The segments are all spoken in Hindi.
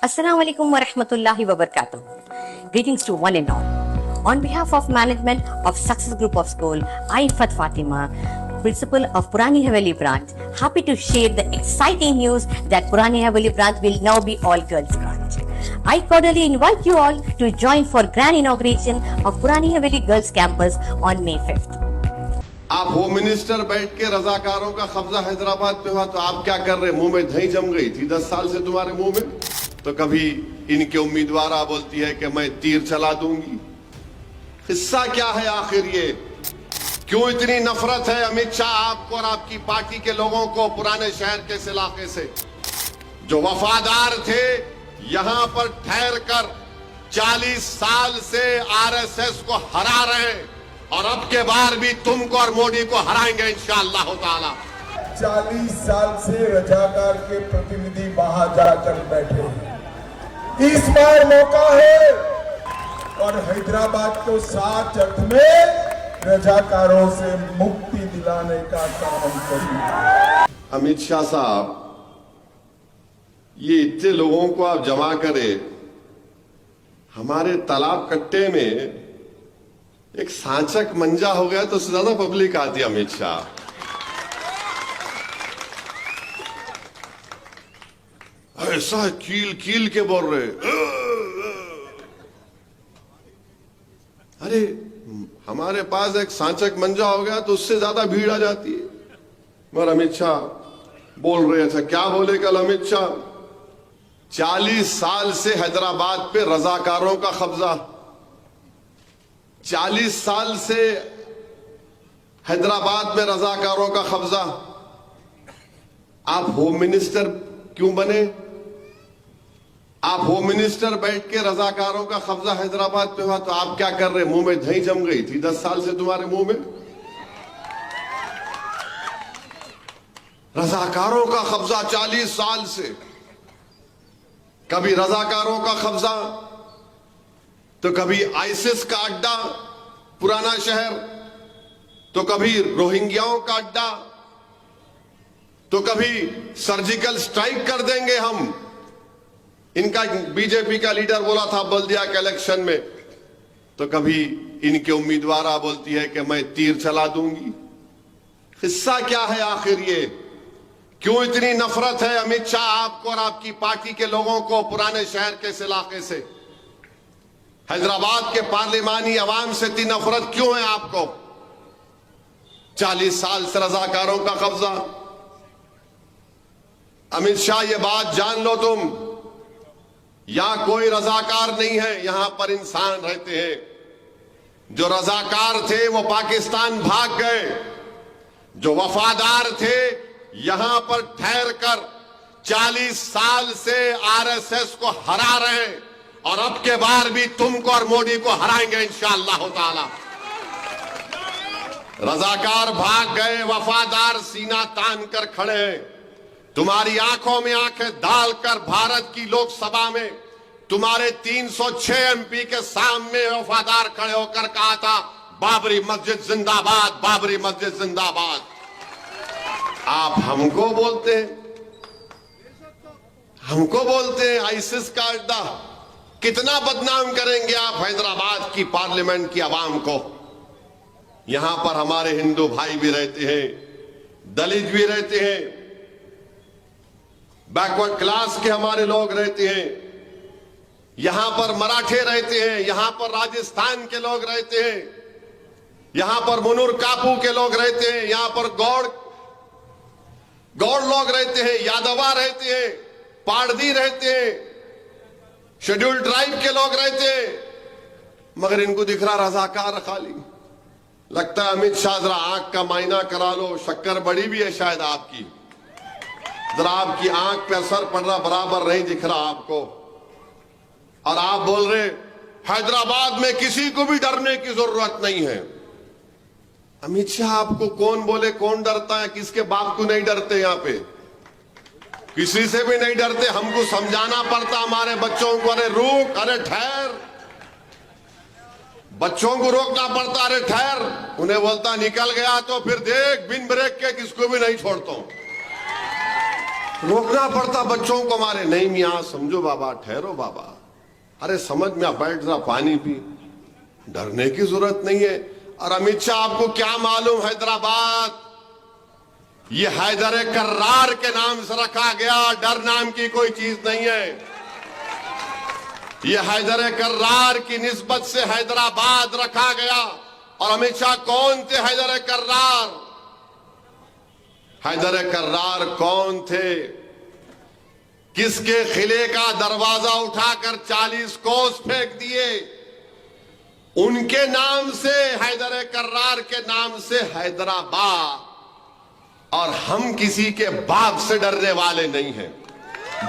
Assalamu alaikum wa rahmatullahi wa barakatuh. Greetings to one and all. On behalf of management of Success Group of School, I, Fat Fatima, principal of Purani Haveli branch, happy to share the exciting news that Purani Haveli branch will now be all girls branch. I cordially invite you all to join for grand inauguration of Purani Haveli Girls Campus on May 5th. आप होम मिनिस्टर बैठ के रजाकारों का कब्जा हैदराबाद पे हुआ तो आप क्या कर रहे? मुंह में दही जम गई थी 10 साल से तुम्हारे मुंह में। तो कभी इनके उम्मीदवार बोलती है कि मैं तीर चला दूंगी। हिस्सा क्या है आखिर? ये क्यों इतनी नफरत है अमित शाह आपको और आपकी पार्टी के लोगों को पुराने शहर के इस इलाके से? जो वफादार थे, यहां पर ठहर कर 40 साल से आरएसएस को हरा रहे हैं और अब के बार भी तुमको और मोदी को हराएंगे इंशाअल्लाह ताला। 40 साल से रजाकार के प्रतिनिधि वहां जाकर बैठे हैं। इस बार मौका है और हैदराबाद को 7 अर्थ में रजाकारों से मुक्ति दिलाने का काम करें। अमित शाह साहब, ये इतने लोगों को आप जमा करें, हमारे तालाब कट्टे में एक सांचक मंजा हो गया तो उससे ज्यादा पब्लिक आती है। अमित शाह ऐसा कील कील के बोल रहे, अरे हमारे पास एक सांचक मंजा हो गया तो उससे ज्यादा भीड़ आ जाती है। मगर अमित शाह बोल रहे थे, क्या बोले कल अमित शाह? 40 साल से हैदराबाद पे रजाकारों का कब्जा, 40 साल से हैदराबाद में रजाकारों का कब्जा। आप होम मिनिस्टर क्यों बने? आप होम मिनिस्टर बैठ के रजाकारों का कब्जा हैदराबाद पे हुआ तो आप क्या कर रहे? मुंह में दही जम गई थी 10 साल से तुम्हारे मुंह में। रजाकारों का कब्जा 40 साल से, कभी रजाकारों का कब्जा तो कभी आईसिस का अड्डा पुराना शहर, तो कभी रोहिंग्याओं का अड्डा, तो कभी सर्जिकल स्ट्राइक कर देंगे हम। इनका बीजेपी का लीडर बोला था बल्दिया के इलेक्शन में, तो कभी इनके उम्मीदवार बोलती है कि मैं तीर चला दूंगी। हिस्सा क्या है आखिर? ये क्यों इतनी नफरत है अमित शाह आपको और आपकी पार्टी के लोगों को पुराने शहर के इस इलाके से? हैदराबाद के पार्लिमानी अवाम से इतनी नफरत क्यों है आपको? 40 साल से रजाकारों का कब्जा। अमित शाह, ये बात जान लो तुम, यहां कोई रजाकार नहीं है, यहां पर इंसान रहते हैं। जो रजाकार थे वो पाकिस्तान भाग गए, जो वफादार थे यहां पर ठहर कर 40 साल से आरएसएस को हरा रहे हैं और अब के बार भी तुमको और मोदी को हराएंगे इंशाअल्लाह ताला। रजाकार भाग गए, वफादार सीना तान कर खड़े हैं। तुम्हारी आंखों में आंखें डालकर भारत की लोकसभा में तुम्हारे 306 एमपी के सामने वफादार खड़े होकर कहा था, बाबरी मस्जिद जिंदाबाद, बाबरी मस्जिद जिंदाबाद। आप हमको बोलते हैं आईसिस का अड्डा। कितना बदनाम करेंगे आप हैदराबाद की पार्लियामेंट की आवाम को? यहां पर हमारे हिंदू भाई भी रहते हैं, दलित भी रहते हैं, बैकवर्ड क्लास के हमारे लोग रहते हैं, यहां पर मराठे रहते हैं, यहां पर राजस्थान के लोग रहते हैं, यहां पर मुनुर कापू के लोग रहते हैं, यहां पर गौड़ लोग रहते हैं, यादवा रहते हैं, पारदी रहते हैं, शेड्यूल ट्राइब के लोग रहते हैं। मगर इनको दिख रहा रजाकार खाली। लगता है अमित शाह जरा आंख का मायना करा लो, शक्कर बड़ी भी है शायद आपकी, जरा आपकी आंख पे असर पड़ रहा, बराबर नहीं दिख रहा आपको। और आप बोल रहे हैदराबाद में किसी को भी डरने की जरूरत नहीं है। अमित शाह, आपको कौन बोले कौन डरता है? किसके बाप को नहीं डरते? यहां पे किसी से भी नहीं डरते। हमको समझाना पड़ता हमारे बच्चों को, अरे रुक, अरे ठहर। बच्चों को रोकना पड़ता, अरे ठहर। उन्हें बोलता निकल गया तो फिर देख बिन ब्रेक के किसको भी नहीं छोड़ता हूं। रोकना पड़ता बच्चों को हमारे, नहीं मियां समझो बाबा, ठहरो बाबा, अरे समझ में बैठ जरा, पानी पी, डरने की जरूरत नहीं है। और अमित शाह, आपको क्या मालूम, हैदराबाद ये हैदर कर्रार के नाम से रखा गया, डर नाम की कोई चीज नहीं है। ये हैदर कर्रार की निस्बत से हैदराबाद रखा गया। और अमित शाह कौन थे हैदर कर्रार? हैदर कर्रार कौन थे? किसके किले का दरवाजा उठाकर 40 कोस फेंक दिए? उनके नाम से, हैदर कर्रार के नाम से हैदराबाद। और हम किसी के बाप से डरने वाले नहीं हैं,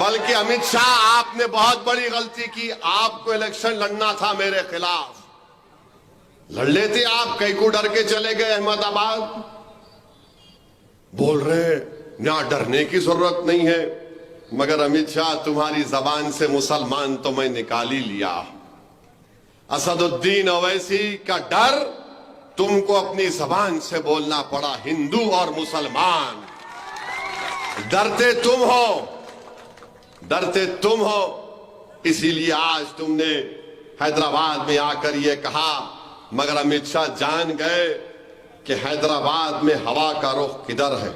बल्कि अमित शाह, आपने बहुत बड़ी गलती की। आपको इलेक्शन लड़ना था मेरे खिलाफ, लड़ लेते आप, कई को डर के चले गए अहमदाबाद। बोल रहे यहां डरने की जरूरत नहीं है, मगर अमित शाह, तुम्हारी जबान से मुसलमान तो मैं निकाल ही लिया। असदुद्दीन ओवैसी का डर तुमको अपनी जबान से बोलना पड़ा, हिंदू और मुसलमान। डरते तुम हो, डरते तुम हो, इसीलिए आज तुमने हैदराबाद में आकर यह कहा। मगर अमित शाह जान गए कि हैदराबाद में हवा का रुख किधर है,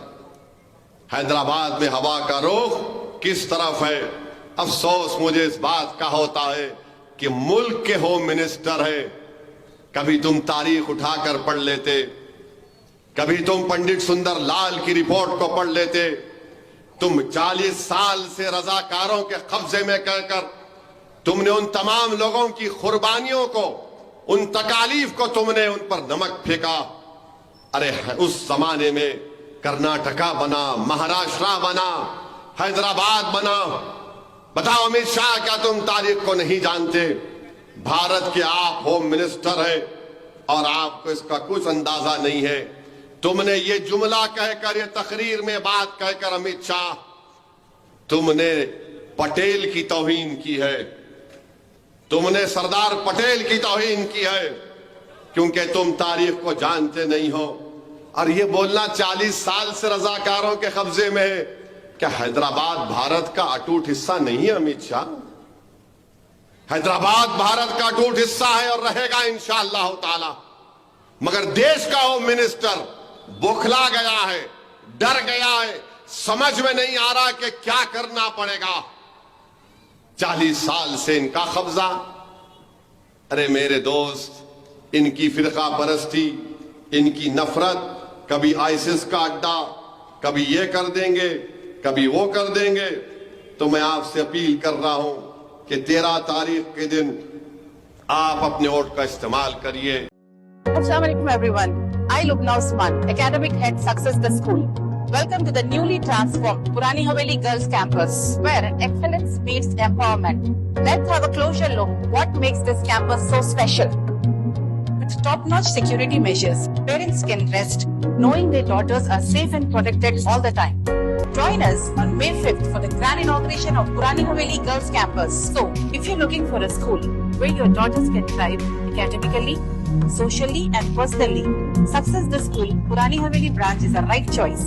हैदराबाद में हवा का रुख किस तरफ है। अफसोस मुझे इस बात का होता है कि मुल्क के होम मिनिस्टर है। कभी तुम तारीख उठाकर पढ़ लेते, कभी तुम पंडित सुंदर लाल की रिपोर्ट को पढ़ लेते। तुम 40 साल से रजाकारों के कब्जे में कहकर तुमने उन तमाम लोगों की कुर्बानियों को, उन तकालीफ को तुमने उन पर नमक फेंका। अरे उस जमाने में कर्नाटका बना, महाराष्ट्र बना, हैदराबाद बना। बताओ अमित शाह, क्या तुम तारीख को नहीं जानते? भारत के आप होम मिनिस्टर हैं और आपको इसका कुछ अंदाजा नहीं है। तुमने ये जुमला कहकर, ये तकरीर में बात कहकर अमित शाह, तुमने पटेल की तौहीन की है, तुमने सरदार पटेल की तौहीन की है, क्योंकि तुम तारीख को जानते नहीं हो। और ये बोलना 40 साल से रजाकारों के कब्जे में है। क्या हैदराबाद भारत का अटूट हिस्सा नहीं है अमित शाह? हैदराबाद भारत का अटूट हिस्सा है और रहेगा इंशाअल्लाह ताला। मगर देश का होम मिनिस्टर बौखला गया है, डर गया है, समझ में नहीं आ रहा कि क्या करना पड़ेगा। 40 साल से इनका कब्जा। अरे मेरे दोस्त, इनकी फिरका परस्ती, इनकी नफरत, कभी आईसिस का अड्डा, कभी ये कर देंगे, कभी वो कर देंगे। तो मैं आपसे अपील कर रहा हूं कि 13 तारीख के दिन आप अपने वोट का इस्तेमाल करिए। Assalamualaikum everyone. I Lubna Usman, Academic Head Success the School. Welcome to the newly transformed Purani Haveli Girls Campus, where excellence meets empowerment. Let's have a closer look what makes this campus so special. With top-notch security measures, parents can rest knowing their daughters are safe and protected all the time. Join us on May 5th for the grand inauguration of Purani Haveli Girls Campus. So, if you're looking for a school where your daughters can thrive academically, socially and personally, Success the School Purani Haveli branch is the right choice.